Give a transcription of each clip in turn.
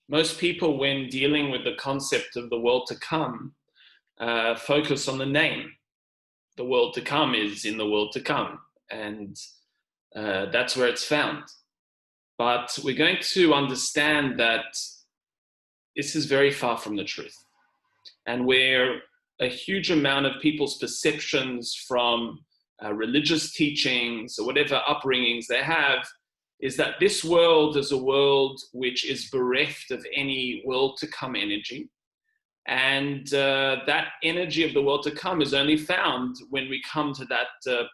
Most people, when dealing with the concept of the world to come, focus on the name. The world to come is in the world to come, and that's where it's found. But we're going to understand that this is very far from the truth, and where a huge amount of people's perceptions from religious teachings or whatever upbringings they have is that this world is a world which is bereft of any world to come energy. And that energy of the world to come is only found when we come to that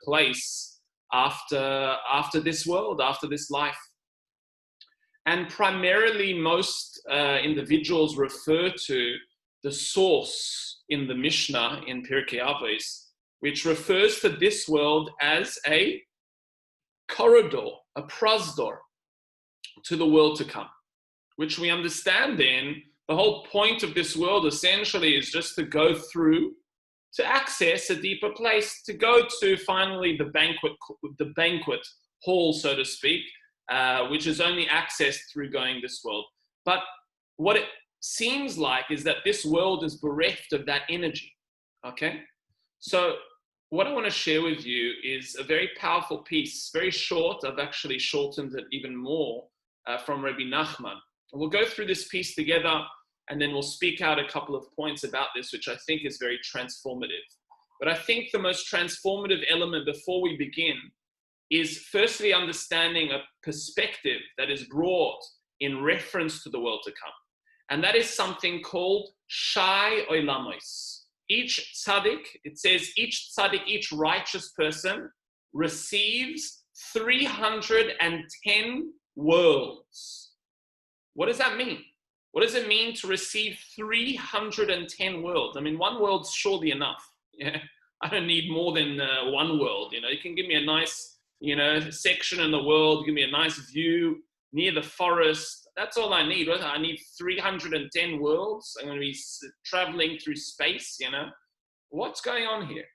place after this world, after this life. And primarily most individuals refer to the source in the Mishnah in Pirkei Avos, which refers to this world as a corridor, a prosdor to the world to come, which we understand then the whole point of this world essentially is just to go through, to access a deeper place, to go to finally the banquet hall, so to speak, which is only accessed through going this world. But what it seems like is that this world is bereft of that energy, okay? So what I want to share with you is a very powerful piece, very short. I've actually shortened it even more from Rabbi Nachman. We'll go through this piece together, and then we'll speak out a couple of points about this, which I think is very transformative. But I think the most transformative element before we begin is firstly understanding a perspective that is brought in reference to the world to come. And that is something called Shai Oilamos. Each tzaddik, it says each tzaddik, each righteous person receives 310 worlds. What does that mean? What does it mean to receive 310 worlds? I mean, one world's surely enough. Yeah? I don't need more than one world. You can give me a nice, section in the world, give me a nice view near the forest. That's all I need. I need 310 worlds. I'm going to be traveling through space, What's going on here?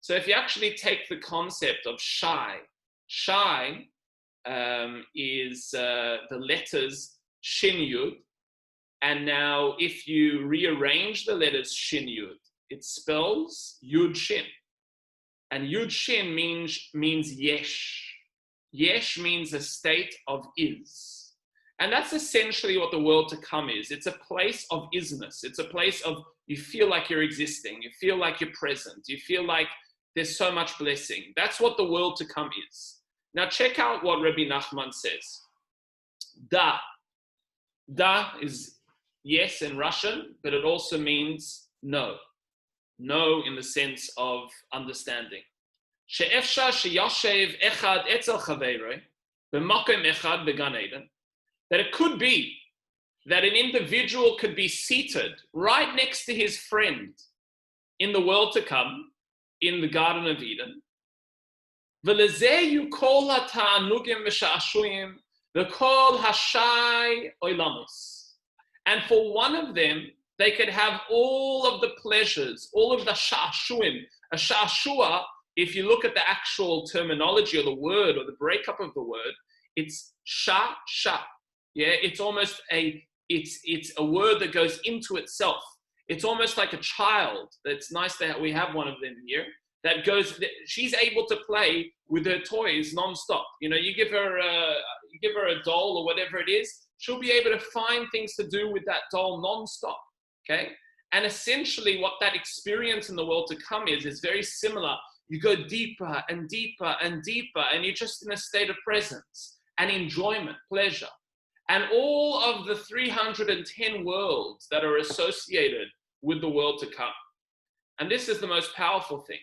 So if you actually take the concept of Shai is the letters Shin Yud. And now if you rearrange the letters Shin Yud, it spells Yud Shin. And Yud Shin means Yesh. Yesh means a state of is. And that's essentially what the world to come is. It's a place of isness. It's a place of you feel like you're existing. You feel like you're present. You feel like there's so much blessing. That's what the world to come is. Now check out what Rabbi Nachman says. Da. Da is yes in Russian, but it also means no. No in the sense of understanding. She'efsha sheyashev echad etzel chaveroi b'makom echad began Eden. That it could be that an individual could be seated right next to his friend in the world to come, in the Garden of Eden. V'lezeyu kol ha'ta'anugim v'sha'ashuyim v'kol hashai oilamos. And for one of them, they could have all of the pleasures, all of the sha'ashuim. A sha'ashua, if you look at the actual terminology or the word or the breakup of the word, it's sha. Yeah, it's almost it's a word that goes into itself. It's almost like a child. It's nice that we have one of them here. She's able to play with her toys nonstop. You give her a doll or whatever it is, she'll be able to find things to do with that doll nonstop. Okay, and essentially what that experience in the world to come is very similar. You go deeper and deeper and deeper, and you're just in a state of presence and enjoyment, pleasure. And all of the 310 worlds that are associated with the world to come. And this is the most powerful thing.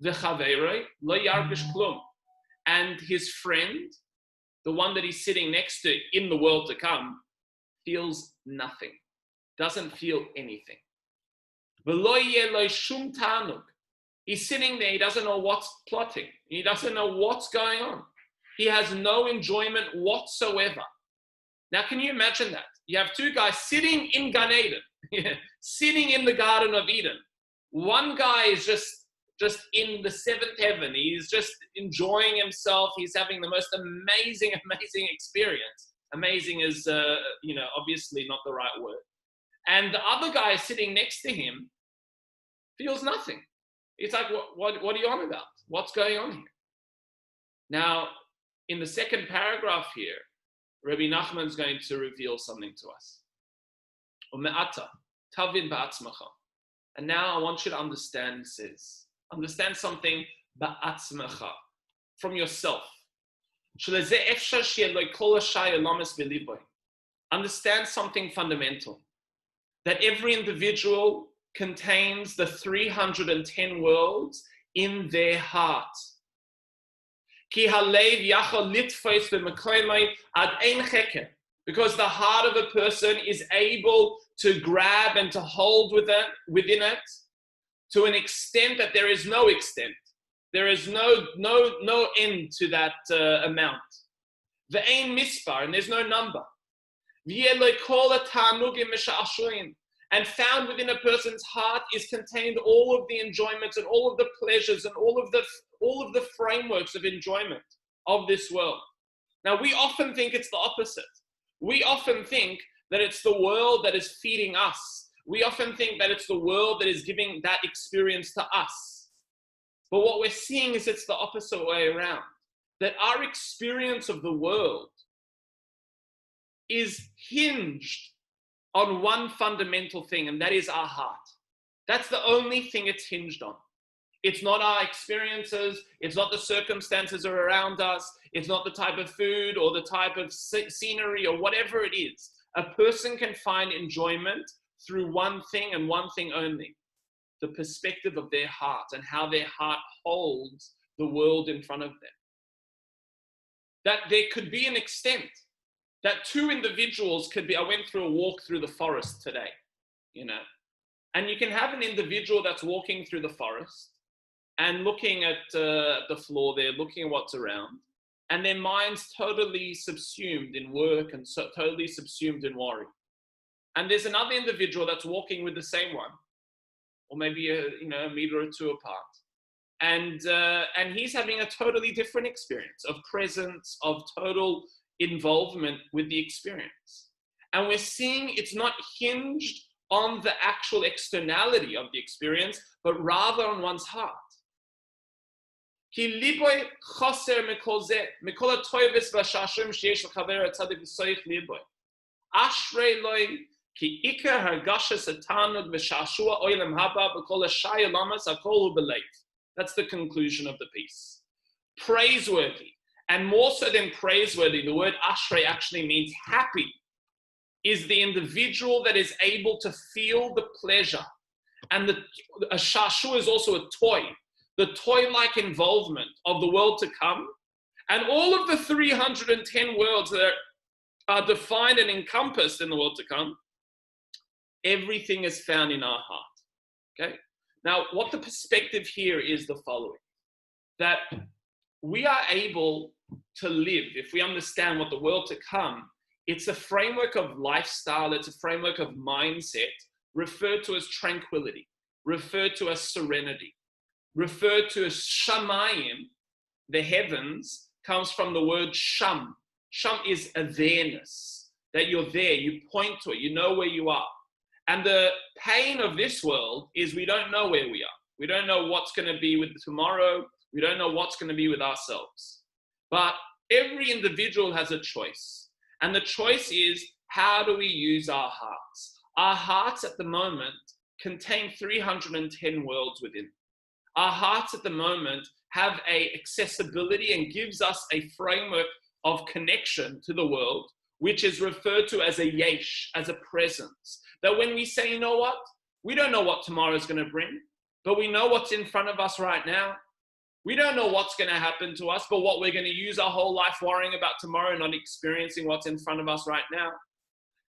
V'chaveroi lo yargish klum. And his friend, the one that he's sitting next to in the world to come, feels nothing, doesn't feel anything. V'lo yeh lo shum ta'anug. He's sitting there, he doesn't know what's plotting. He doesn't know what's going on. He has no enjoyment whatsoever. Now, can you imagine that? You have two guys sitting in Gan Eden, sitting in the Garden of Eden. One guy is just in the seventh heaven. He's just enjoying himself. He's having the most amazing experience. Amazing is, obviously not the right word. And the other guy sitting next to him feels nothing. It's like, what are you on about? What's going on here? Now, in the second paragraph here, Rabbi Nachman is going to reveal something to us. And now I want you to understand, he says, understand something from yourself. Understand something fundamental, that every individual contains the 310 worlds in their heart. Because the heart of a person is able to grab and to hold within it to an extent that there is no extent. There is no end to that amount. Ve'ein mispar, and there's no number. And found within a person's heart is contained all of the enjoyments and all of the pleasures and all of the frameworks of enjoyment of this world. Now, we often think it's the opposite. We often think that it's the world that is feeding us. We often think that it's the world that is giving that experience to us. But what we're seeing is it's the opposite way around. That our experience of the world is hinged on one fundamental thing, and that is our heart. That's the only thing it's hinged on. It's not our experiences, it's not the circumstances around us, it's not the type of food or the type of scenery or whatever it is. A person can find enjoyment through one thing and one thing only, the perspective of their heart and how their heart holds the world in front of them. That there could be an extent that two individuals could be, I went through a walk through the forest today, and you can have an individual that's walking through the forest and looking at the floor there, looking at what's around, and their mind's totally subsumed in work and totally subsumed in worry. And there's another individual that's walking with the same one, or maybe a meter or two apart. And he's having a totally different experience of presence, of total involvement with the experience. And we're seeing it's not hinged on the actual externality of the experience, but rather on one's heart. That's the conclusion of the piece. Praiseworthy. And more so than praiseworthy, the word ashrei actually means happy, is the individual that is able to feel the pleasure. And a shashu is also a toy, the toy-like involvement of the world to come. And all of the 310 worlds that are defined and encompassed in the world to come, everything is found in our heart. Okay? Now, what the perspective here is the following, that we are able to live, if we understand what the world to come, it's a framework of lifestyle, it's a framework of mindset, referred to as tranquility, referred to as serenity, referred to as shamayim, the heavens, comes from the word sham. Sham is awareness, that you're there, you point to it, you know where you are. And the pain of this world is we don't know where we are. We don't know what's going to be with tomorrow. We don't know what's going to be with ourselves. But every individual has a choice. And the choice is, how do we use our hearts? Our hearts at the moment contain 310 worlds within. Our hearts at the moment have a accessibility and gives us a framework of connection to the world, which is referred to as a yesh, as a presence. That when we say, you know what? We don't know what tomorrow is going to bring, but we know what's in front of us right now. We don't know what's going to happen to us, but what we're going to use our whole life worrying about tomorrow and not experiencing what's in front of us right now.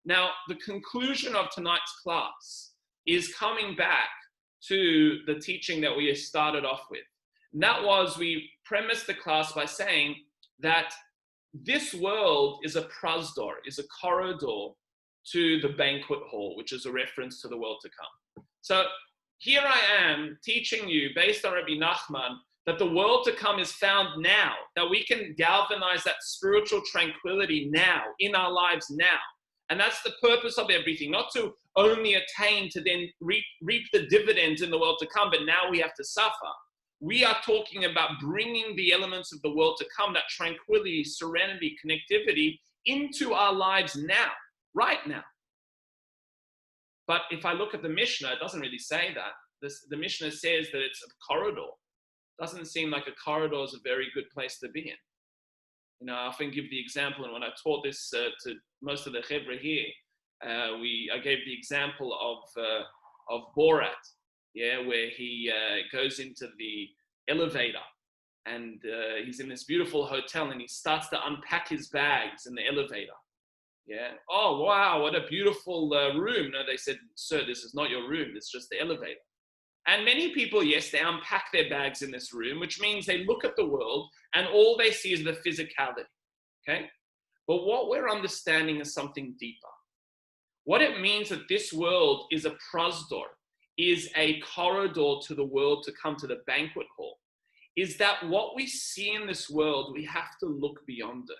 Now, the conclusion of tonight's class is coming back to the teaching that we started off with. And that was, we premised the class by saying that this world is a prasdor, is a corridor to the banquet hall, which is a reference to the world to come. So here I am teaching you, based on Rabbi Nachman, that the world to come is found now, that we can galvanize that spiritual tranquility now, in our lives now. And that's the purpose of everything, not to only attain to then reap the dividends in the world to come, but now we have to suffer. We are talking about bringing the elements of the world to come, that tranquility, serenity, connectivity, into our lives now, right now. But if I look at the Mishnah, it doesn't really say that. The Mishnah says that it's a corridor. Doesn't seem like a corridor is a very good place to be in. You know, I often give the example, and when I taught this to most of the Chevra here, I gave the example of Borat, where he goes into the elevator, and he's in this beautiful hotel, and he starts to unpack his bags in the elevator. Oh, wow, what a beautiful room. No, they said, sir, this is not your room, it's just the elevator. And many people, yes, they unpack their bags in this room, which means they look at the world and all they see is the physicality, okay? But what we're understanding is something deeper. What it means that this world is a prosdor, is a corridor to the world to come, to the banquet hall, is that what we see in this world, we have to look beyond it.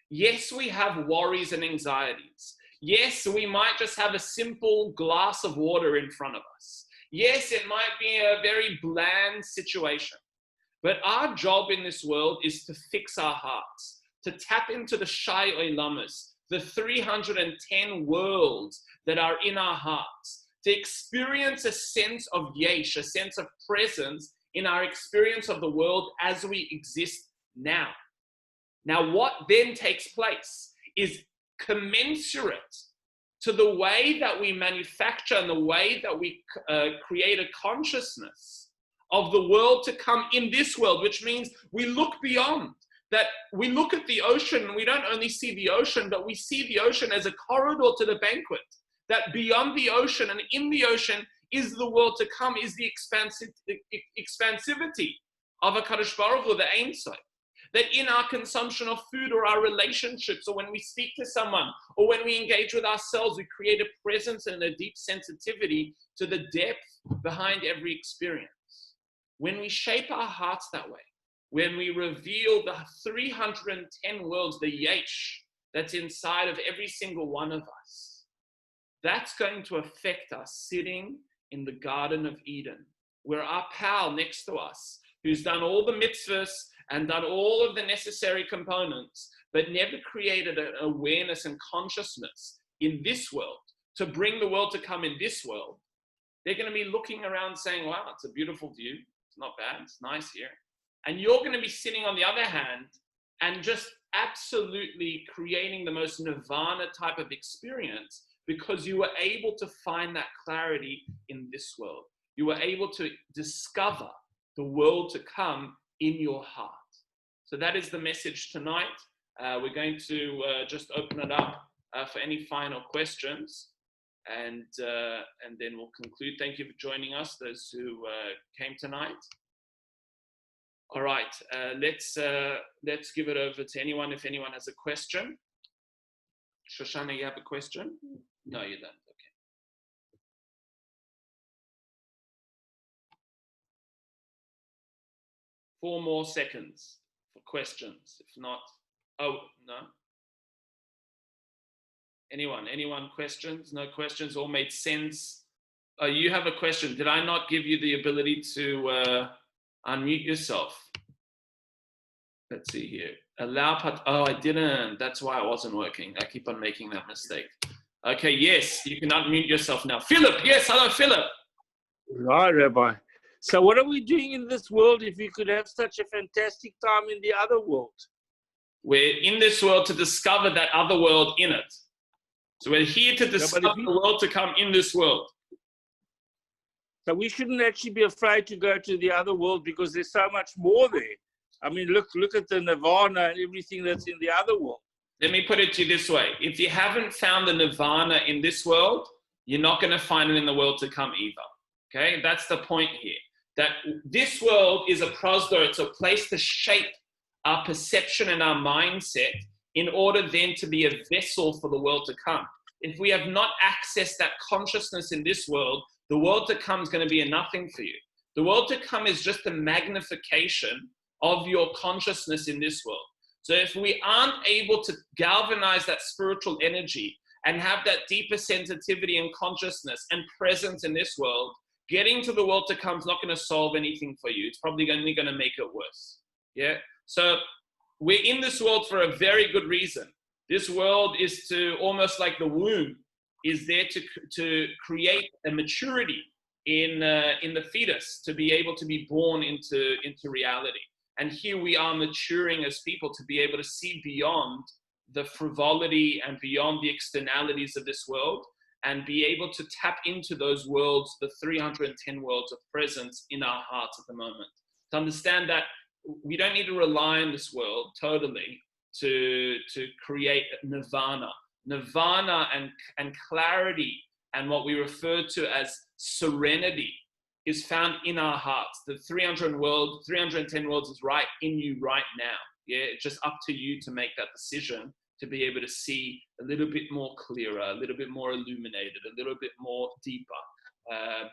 Yes, we have worries and anxieties. Yes, we might just have a simple glass of water in front of us. Yes, it might be a very bland situation, but our job in this world is to fix our hearts, to tap into the Shai Olamas, the 310 worlds that are in our hearts, to experience a sense of yesh, a sense of presence in our experience of the world as we exist now. Now, what then takes place is commensurate to the way that we manufacture and the way that we create a consciousness of the world to come in this world, which means we look beyond, that we look at the ocean and we don't only see the ocean, but we see the ocean as a corridor to the banquet, that beyond the ocean and in the ocean is the world to come, is the expansivity of HaKadosh Baruch Hu, the Ein Sof. That in our consumption of food or our relationships, or when we speak to someone, or when we engage with ourselves, we create a presence and a deep sensitivity to the depth behind every experience. When we shape our hearts that way, when we reveal the 310 worlds, the yesh, that's inside of every single one of us, that's going to affect us sitting in the Garden of Eden, where our pal next to us, who's done all the mitzvahs, and done all of the necessary components, but never created an awareness and consciousness in this world to bring the world to come in this world, they're going to be looking around saying, wow, it's a beautiful view. It's not bad. It's nice here. And you're going to be sitting on the other hand and just absolutely creating the most nirvana type of experience because you were able to find that clarity in this world. You were able to discover the world to come in your heart. So that is the message tonight. We're going to just open it up for any final questions, and then we'll conclude. Thank you for joining us, those who came tonight. All right, let's give it over to anyone if anyone has a question. Shoshana, you have a question? No, you don't. Okay. 4 more seconds for questions. If not, oh, no. Anyone questions? No questions, all made sense. Oh, you have a question. Did I not give you the ability to unmute yourself? Let's see here. Oh, I didn't. That's why it wasn't working. I keep on making that mistake. Okay, yes, you can unmute yourself now. Philip, yes, hello, Philip. Right, Rabbi. So what are we doing in this world if we could have such a fantastic time in the other world? We're in this world to discover that other world in it. So we're here to discover the world to come in this world. So we shouldn't actually be afraid to go to the other world because there's so much more there. I mean, look at the nirvana and everything that's in the other world. Let me put it to you this way. If you haven't found the nirvana in this world, you're not going to find it in the world to come either. Okay, that's the point here. That this world is a prosdor, it's a place to shape our perception and our mindset in order then to be a vessel for the world to come. If we have not accessed that consciousness in this world, the world to come is going to be a nothing for you. The world to come is just a magnification of your consciousness in this world. So if we aren't able to galvanize that spiritual energy and have that deeper sensitivity and consciousness and presence in this world, getting to the world to come is not going to solve anything for you. It's probably only going to make it worse. Yeah. So we're in this world for a very good reason. This world is to, almost like the womb, is there to create a maturity in the fetus to be able to be born into reality. And here we are maturing as people to be able to see beyond the frivolity and beyond the externalities of this world, and be able to tap into those worlds, the 310 worlds of presence in our hearts at the moment. To understand that we don't need to rely on this world totally to create nirvana. Nirvana and clarity and what we refer to as serenity is found in our hearts. The 310 worlds is right in you right now. Yeah, it's just up to you to make that decision to be able to see a little bit more clearer, a little bit more illuminated, a little bit more deeper,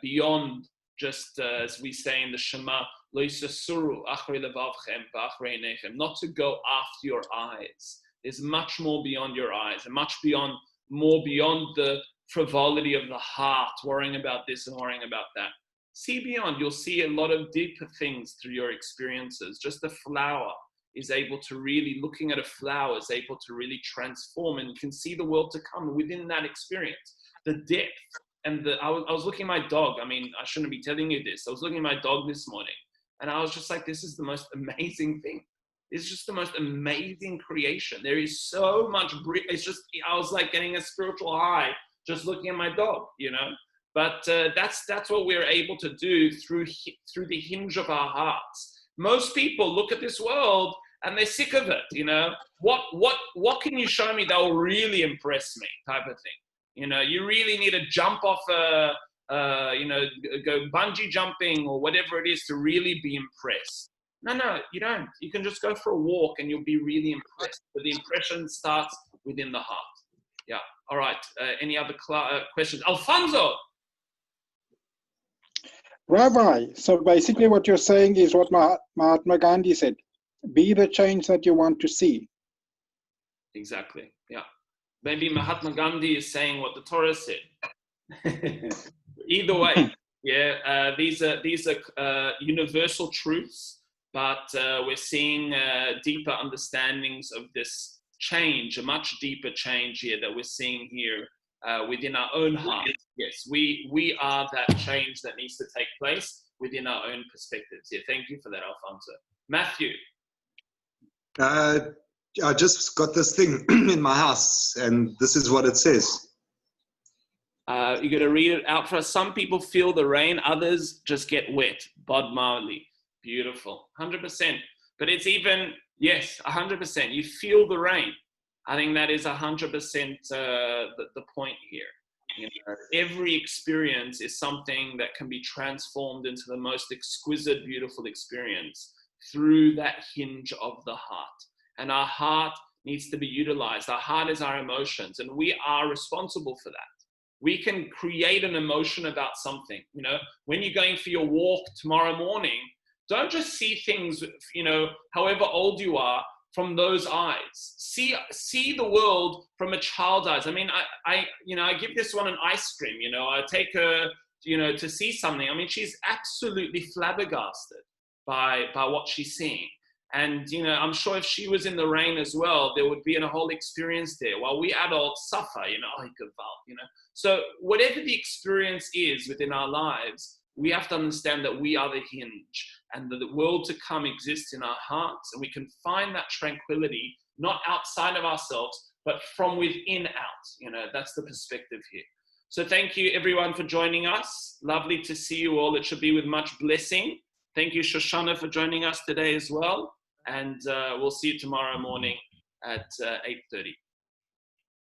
beyond just, as we say in the Shema, not to go after your eyes. There's much more beyond your eyes, and more beyond the frivolity of the heart, worrying about this and worrying about that. See beyond. You'll see a lot of deeper things through your experiences. Just a flower is able to really, looking at a flower is able to really transform, and you can see the world to come within that experience. The depth and I was looking at my dog. I mean, I shouldn't be telling you this. I was looking at my dog this morning, and I was just like, this is the most amazing thing. It's just the most amazing creation. There is so much, it's just, I was like getting a spiritual high just looking at my dog, you know. But that's what we're able to do through the hinge of our hearts. Most people look at this world and they're sick of it, you know. What can you show me that will really impress me, type of thing. You know, you really need to jump off go bungee jumping or whatever it is to really be impressed. No, you don't. You can just go for a walk and you'll be really impressed. But the impression starts within the heart. Yeah. All right. Any other questions? Alfonso. Rabbi, so basically what you're saying is what Mahatma Gandhi said, be the change that you want to see. Exactly, yeah. Maybe Mahatma Gandhi is saying what the Torah said. Either way, yeah, these are universal truths, but we're seeing deeper understandings of this change, a much deeper change here that we're seeing here within our own heart. Yes, we are that change that needs to take place within our own perspectives. Yeah, thank you for that, Alfonso. Matthew. I just got this thing in my house, and this is what it says. You're going to read it out for us. Some people feel the rain, others just get wet. Bod Marley. Beautiful. 100%. But it's even, yes, 100%. You feel the rain. I think that is 100% the point here. You know, every experience is something that can be transformed into the most exquisite, beautiful experience through that hinge of the heart. And our heart needs to be utilized. Our heart is our emotions, and we are responsible for that. We can create an emotion about something. You know, when you're going for your walk tomorrow morning, don't just see things, you know, however old you are, from those eyes. See the world from a child's eyes. I mean, I give this one an ice cream, you know, I take her, you know, to see something. I mean, she's absolutely flabbergasted by what she's seeing. And, you know, I'm sure if she was in the rain as well, there would be a whole experience there, while we adults suffer, you know, you know. So whatever the experience is within our lives, we have to understand that we are the hinge, and that the world to come exists in our hearts, and we can find that tranquility, not outside of ourselves, but from within out. You know, that's the perspective here. So thank you everyone for joining us. Lovely to see you all. It should be with much blessing. Thank you, Shoshana, for joining us today as well. And we'll see you tomorrow morning at 8:30.